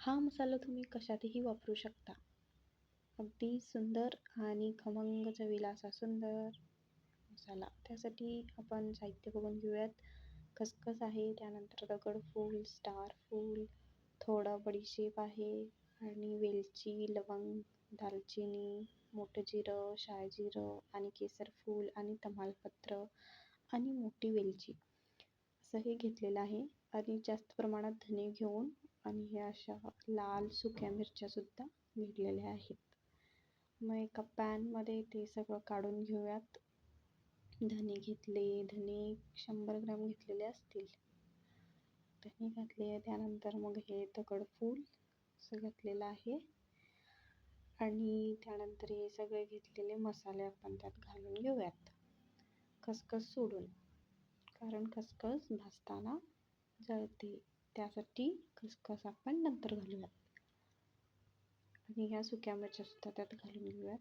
हा मसाला तुम्ही कशातही वापरू शकता. अगदी सुंदर आणि खमंग चवीला असा सुंदर मसाला. त्यासाठी आपण साहित्य बघून घेऊयात. खसखस आहे, त्यानंतर दगडफूल, स्टार फूल, थोडं बडीशेप आहे आणि वेलची, लवंग, दालचिनी, मोठं जिरं, शाळजिरं आणि केसर फूल आणि तमालपत्र आणि मोठी वेलची असं हे घेतलेलं आहे. आणि जास्त प्रमाणात धने घेऊन आणि हे अशा लाल सुक्या मिरच्या सुद्धा घेतलेल्या आहेत. मग एका पॅनमध्ये ते सगळं काढून घेऊयात. धने घेतले, धने 100 ग्रॅम घेतलेले असतील. धने घातले, त्यानंतर मग हे दगडफूल असं घातलेलं आहे आणि त्यानंतर हे सगळे घेतलेले मसाले आपण त्यात घालून घेऊयात. खसखस सोडून, कारण खसखस भाजताना जळते, त्यासाठी खसखस आपण नंतर घालूयात. आणि ह्या सुक्या मिरच्या सुद्धा त्यात घालून घेऊयात.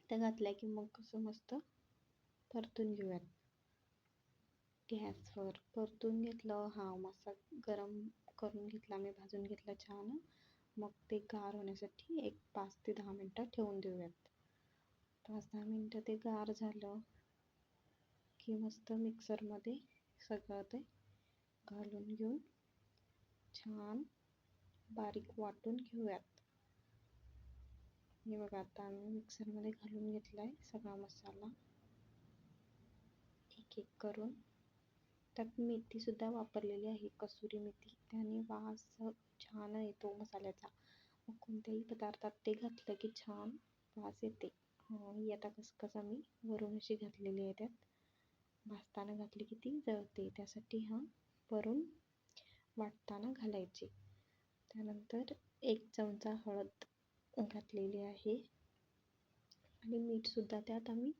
त्या घातल्या की मग कसं मस्त परतून घेऊयात. गॅसवर परतून घेतलं. हा मसाला गरम करून घेतला मी, भाजून घेतला छान. मग ते गार होण्यासाठी एक 5 ते 10 मिनटं ठेवून देऊयात. 5-10 मिनटं ते गार झालं की मस्त मिक्सरमध्ये सगळं ते घालून घेऊन छान बारीक वाटून घेऊयात. हे बघा, आता आम्ही मिक्सरमध्ये घालून घेतलाय सगळा मसाला एक एक करून. त्यात मेथी सुद्धा वापरलेली आहे, कसुरी मेथी. त्याने वास छान येतो मसाल्याचा. मग कोणत्याही पदार्थात ते घातलं की छान वास येते. ही आता खसखस आम्ही वरून अशी घातलेली आहे. त्यात भाजताना घातली की ती जळते, त्यासाठी वरून वाटताना घालायची. त्यानंतर 1 चमचा हळद घातलेली आहे आणि मीठ सुद्धा त्यात आम्ही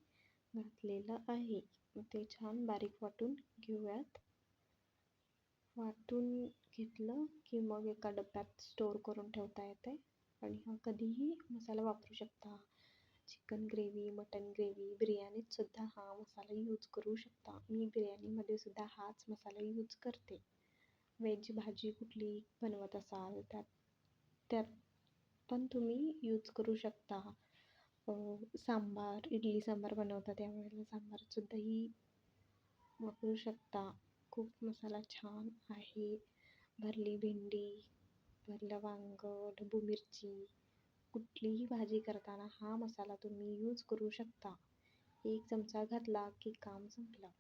घातलेलं आहे. ते छान बारीक वाटून घेऊयात. वाटून घेतलं की मग एका डब्यात स्टोअर करून ठेवता येते आणि हा कधीही मसाला वापरू शकता. चिकन ग्रेव्ही, मटन ग्रेव्ही, बिर्याणीत सुद्धा हा मसाला यूज करू शकता. मी बिर्याणीमध्ये सुद्धा हाच मसाला यूज करते. व्हेज भाजी कुठली बनवत असाल त्यात पण तुम्ही यूज करू शकता. सांबार, इडली सांबार बनवता त्यावेळेला सांबारात सुद्धा ही वापरू शकता. खूप मसाला छान आहे. भरली भेंडी, भरलं वांगं, ढबू मिरची, कुठलीही भाजी करताना हा मसाला तुम्ही यूज करू शकता. 1 चमचा घातला की काम संपलं.